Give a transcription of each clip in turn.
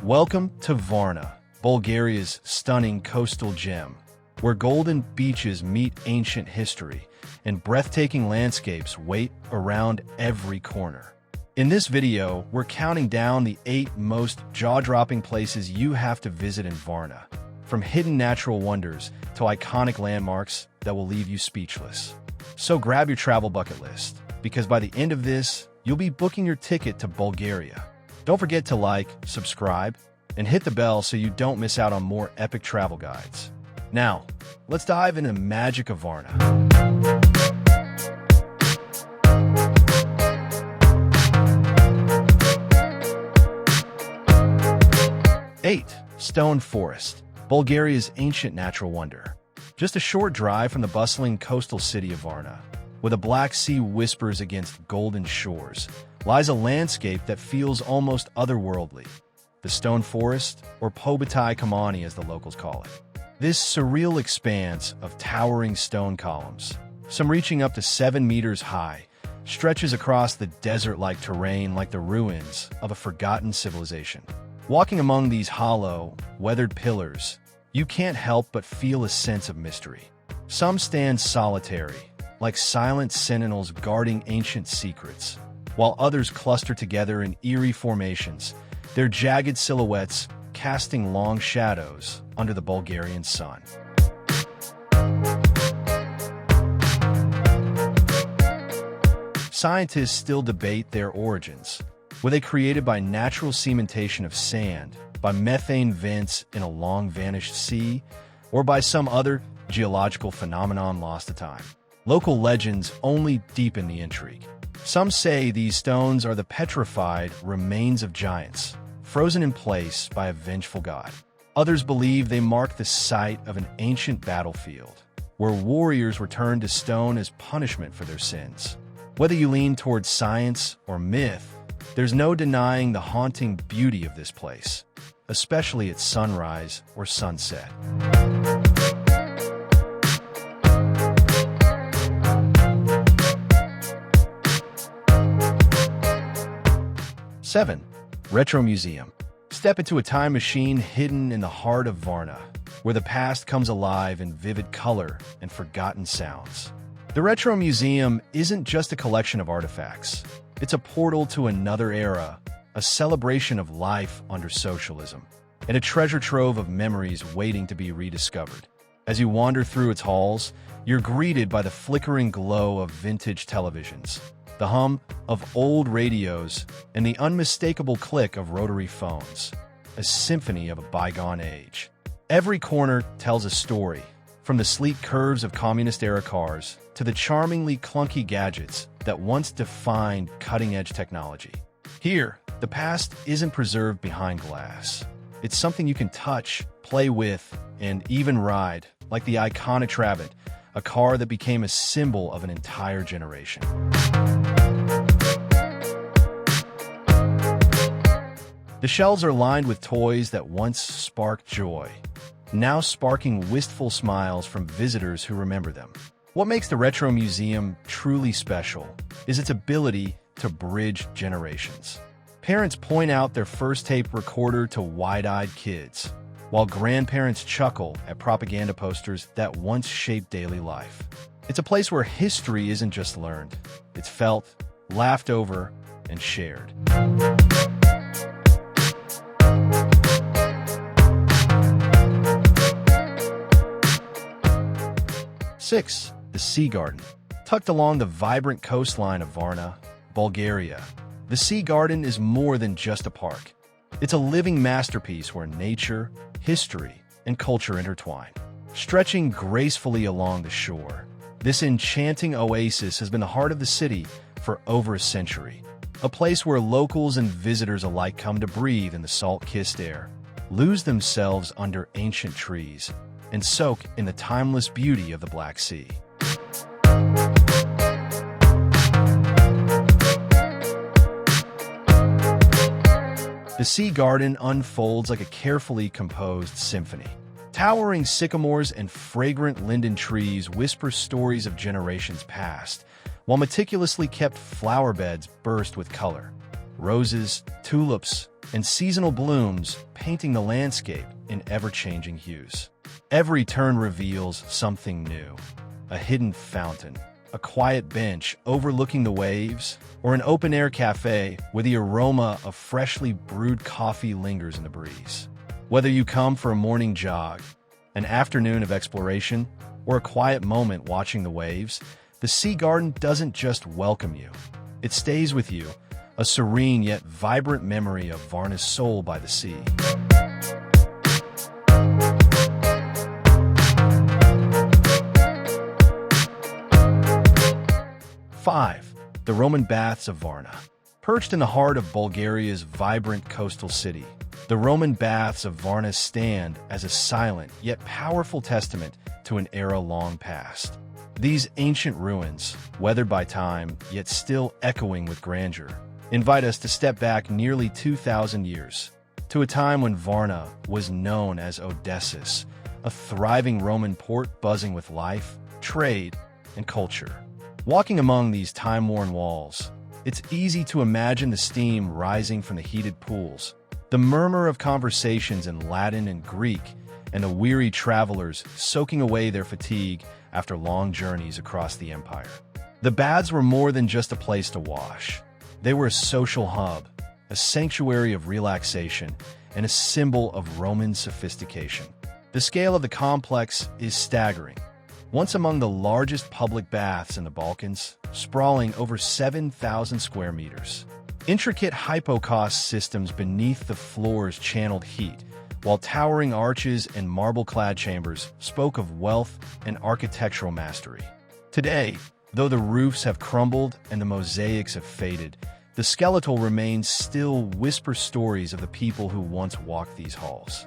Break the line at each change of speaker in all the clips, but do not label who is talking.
Welcome to Varna, Bulgaria's stunning coastal gem, where golden beaches meet ancient history and breathtaking landscapes wait around every corner. In this video, we're counting down the 8 most jaw-dropping places you have to visit in Varna, from hidden natural wonders to iconic landmarks that will leave you speechless. So grab your travel bucket list, because by the end of this, you'll be booking your ticket to Bulgaria. Don't forget to like, subscribe, and hit the bell so you don't miss out on more epic travel guides. Now, let's dive into the magic of Varna. 8. Stone Forest, Bulgaria's ancient natural wonder. Just a short drive from the bustling coastal city of Varna, where the Black Sea whispers against golden shores, lies a landscape that feels almost otherworldly. The Stone Forest, or Pobatai Kamani as the locals call it. This surreal expanse of towering stone columns, some reaching up to 7 meters high, stretches across the desert-like terrain like the ruins of a forgotten civilization. Walking among these hollow, weathered pillars, you can't help but feel a sense of mystery. Some stand solitary, like silent sentinels guarding ancient secrets, while others cluster together in eerie formations, their jagged silhouettes casting long shadows under the Bulgarian sun. Scientists still debate their origins. Were they created by natural cementation of sand, by methane vents in a long-vanished sea, or by some other geological phenomenon lost to time? Local legends only deepen the intrigue. Some say these stones are the petrified remains of giants, frozen in place by a vengeful god. Others believe they mark the site of an ancient battlefield, where warriors were turned to stone as punishment for their sins. Whether you lean towards science or myth, there's no denying the haunting beauty of this place, especially at sunrise or sunset. 7. Retro Museum. Step into a time machine hidden in the heart of Varna, where the past comes alive in vivid color and forgotten sounds. The Retro Museum isn't just a collection of artifacts. It's a portal to another era, a celebration of life under socialism, and a treasure trove of memories waiting to be rediscovered. As you wander through its halls, you're greeted by the flickering glow of vintage televisions, the hum of old radios, and the unmistakable click of rotary phones, a symphony of a bygone age. Every corner tells a story, from the sleek curves of communist-era cars to the charmingly clunky gadgets that once defined cutting-edge technology. Here, the past isn't preserved behind glass. It's something you can touch, play with, and even ride, like the iconic Trabbit, a car that became a symbol of an entire generation. The shelves are lined with toys that once sparked joy, now sparking wistful smiles from visitors who remember them. What makes the Retro Museum truly special is its ability to bridge generations. Parents point out their first tape recorder to wide-eyed kids, while grandparents chuckle at propaganda posters that once shaped daily life. It's a place where history isn't just learned, it's felt, laughed over, and shared. 6. The Sea Garden. Tucked along the vibrant coastline of Varna, Bulgaria, the Sea Garden is more than just a park. It's a living masterpiece where nature, history, and culture intertwine. Stretching gracefully along the shore, this enchanting oasis has been the heart of the city for over a century, a place where locals and visitors alike come to breathe in the salt-kissed air, lose themselves under ancient trees, and soak in the timeless beauty of the Black Sea. The Sea Garden unfolds like a carefully composed symphony. Towering sycamores and fragrant linden trees whisper stories of generations past, while meticulously kept flower beds burst with color. roses, tulips, and seasonal blooms painting the landscape in ever-changing hues. Every turn reveals something new: a hidden fountain, a quiet bench overlooking the waves, or an open-air cafe where the aroma of freshly brewed coffee lingers in the breeze. Whether you come for a morning jog, an afternoon of exploration, or a quiet moment watching the waves, the Sea Garden doesn't just welcome you. It stays with you, a serene yet vibrant memory of Varna's soul by the sea. Five, the Roman Baths of Varna. Perched in the heart of Bulgaria's vibrant coastal city, the Roman Baths of Varna stand as a silent yet powerful testament to an era long past. These ancient ruins, weathered by time yet still echoing with grandeur, invite us to step back nearly 2,000 years, to a time when Varna was known as Odessus, a thriving Roman port buzzing with life, trade, and culture. Walking among these time-worn walls, it's easy to imagine the steam rising from the heated pools, the murmur of conversations in Latin and Greek, and the weary travelers soaking away their fatigue after long journeys across the empire. The baths were more than just a place to wash. They were a social hub, a sanctuary of relaxation, and a symbol of Roman sophistication. The scale of the complex is staggering. Once among the largest public baths in the Balkans, sprawling over 7,000 square meters. Intricate hypocaust systems beneath the floors channeled heat, while towering arches and marble-clad chambers spoke of wealth and architectural mastery. Today, though the roofs have crumbled and the mosaics have faded, the skeletal remains still whisper stories of the people who once walked these halls.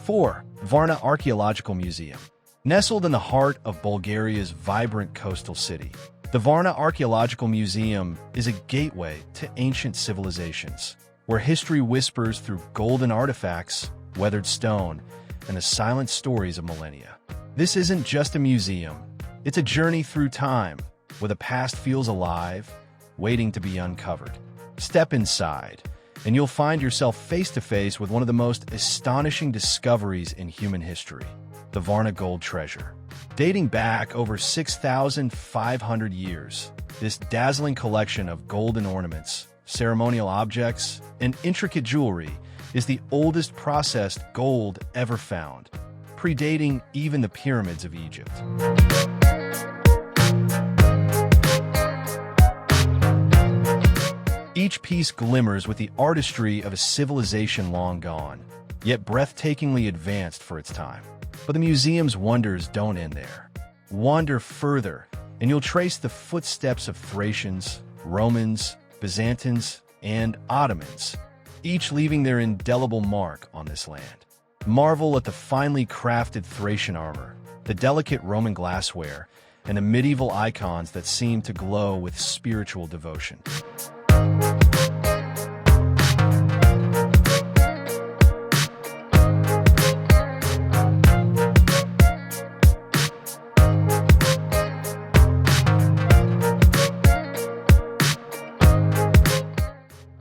Four, Varna Archaeological Museum. Nestled in the heart of Bulgaria's vibrant coastal city, the Varna Archaeological Museum is a gateway to ancient civilizations, where history whispers through golden artifacts, weathered stone, and the silent stories of millennia. This isn't just a museum, it's a journey through time, where the past feels alive, waiting to be uncovered. Step inside, and you'll find yourself face-to-face with one of the most astonishing discoveries in human history, the Varna Gold Treasure. Dating back over 6,500 years, this dazzling collection of golden ornaments, ceremonial objects, and intricate jewelry is the oldest processed gold ever found, predating even the pyramids of Egypt. Each piece glimmers with the artistry of a civilization long gone, yet breathtakingly advanced for its time. But the museum's wonders don't end there. Wander further, and you'll trace the footsteps of Thracians, Romans, Byzantines, and Ottomans, each leaving their indelible mark on this land. Marvel at the finely crafted Thracian armor, the delicate Roman glassware, and the medieval icons that seem to glow with spiritual devotion.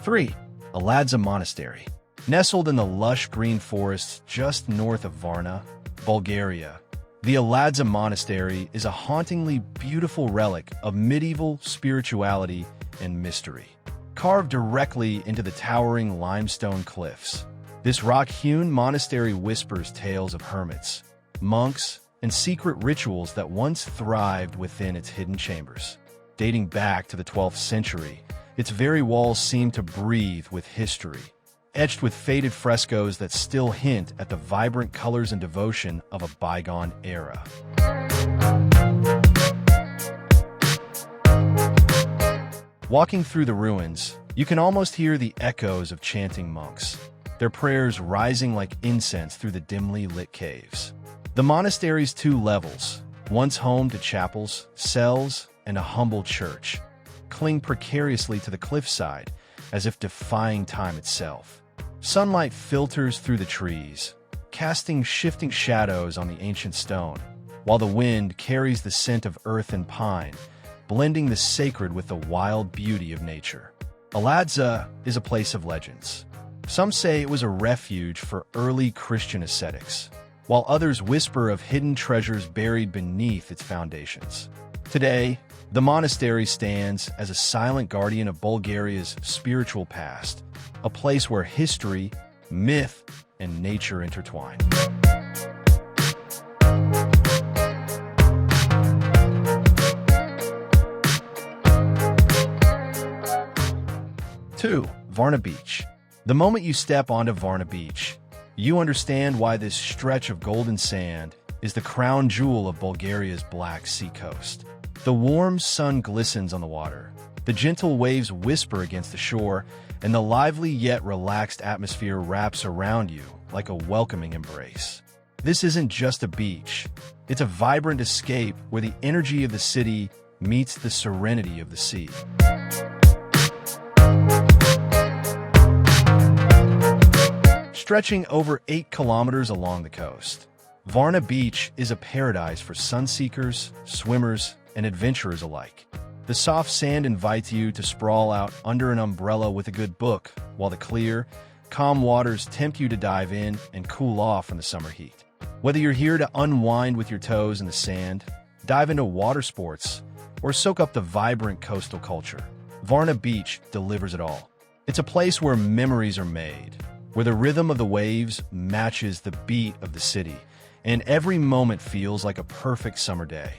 Three, Aladzha Monastery. Nestled in the lush green forests just north of Varna, Bulgaria, the Aladzha Monastery is a hauntingly beautiful relic of medieval spirituality and mystery. Carved directly into the towering limestone cliffs, this rock-hewn monastery whispers tales of hermits, monks, and secret rituals that once thrived within its hidden chambers. Dating back to the 12th century, its very walls seem to breathe with history, etched with faded frescoes that still hint at the vibrant colors and devotion of a bygone era. Walking through the ruins, you can almost hear the echoes of chanting monks, their prayers rising like incense through the dimly lit caves. The monastery's 2 levels, once home to chapels, cells, and a humble church, cling precariously to the cliffside, as if defying time itself. Sunlight filters through the trees, casting shifting shadows on the ancient stone, while the wind carries the scent of earth and pine, blending the sacred with the wild beauty of nature. Aladzha is a place of legends. Some say it was a refuge for early Christian ascetics, while others whisper of hidden treasures buried beneath its foundations. Today, the monastery stands as a silent guardian of Bulgaria's spiritual past, a place where history, myth, and nature intertwine. 2. Varna Beach. The moment you step onto Varna Beach, you understand why this stretch of golden sand is the crown jewel of Bulgaria's Black Sea coast. The warm sun glistens on the water, the gentle waves whisper against the shore, and the lively yet relaxed atmosphere wraps around you like a welcoming embrace. This isn't just a beach. It's a vibrant escape where the energy of the city meets the serenity of the sea. Stretching over 8 kilometers along the coast, Varna Beach is a paradise for sunseekers, swimmers, and adventurers alike. The soft sand invites you to sprawl out under an umbrella with a good book, while the clear, calm waters tempt you to dive in and cool off from the summer heat. Whether you're here to unwind with your toes in the sand, dive into water sports, or soak up the vibrant coastal culture, Varna Beach delivers it all. It's a place where memories are made, where the rhythm of the waves matches the beat of the city, and every moment feels like a perfect summer day.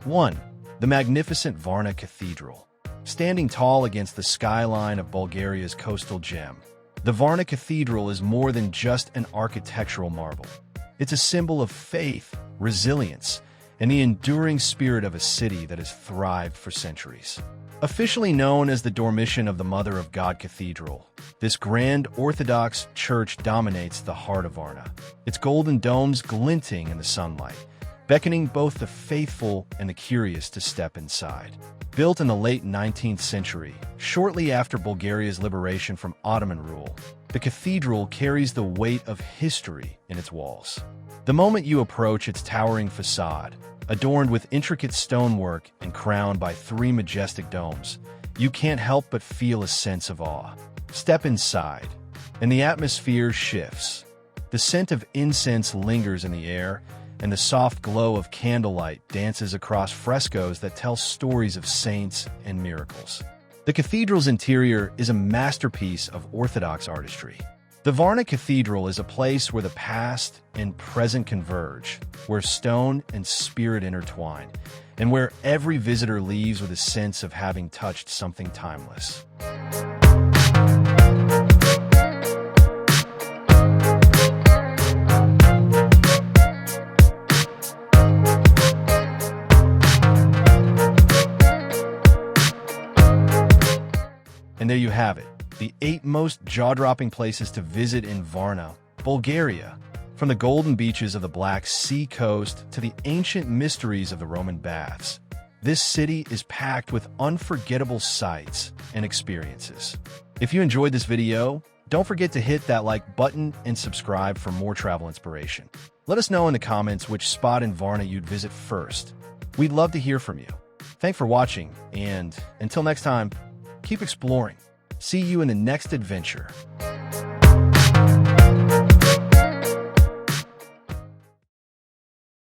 One, the magnificent Varna Cathedral. Standing tall against the skyline of Bulgaria's coastal gem, the Varna Cathedral is more than just an architectural marvel. It's a symbol of faith, resilience, and the enduring spirit of a city that has thrived for centuries. Officially known as the Dormition of the Mother of God Cathedral, this grand Orthodox church dominates the heart of Varna, its golden domes glinting in the sunlight, beckoning both the faithful and the curious to step inside. Built in the late 19th century, shortly after Bulgaria's liberation from Ottoman rule, the cathedral carries the weight of history in its walls. The moment you approach its towering facade, adorned with intricate stonework and crowned by 3 majestic domes, you can't help but feel a sense of awe. Step inside, and the atmosphere shifts. The scent of incense lingers in the air, and the soft glow of candlelight dances across frescoes that tell stories of saints and miracles. The cathedral's interior is a masterpiece of Orthodox artistry. The Varna Cathedral is a place where the past and present converge, where stone and spirit intertwine, and where every visitor leaves with a sense of having touched something timeless. And there you have it, the 8 most jaw-dropping places to visit in Varna, Bulgaria. From the golden beaches of the Black Sea coast to the ancient mysteries of the Roman baths, this city is packed with unforgettable sights and experiences. If you enjoyed this video, don't forget to hit that like button and subscribe for more travel inspiration. Let us know in the comments which spot in Varna you'd visit first. We'd love to hear from you. Thanks for watching, and until next time, keep exploring. See you in the next adventure.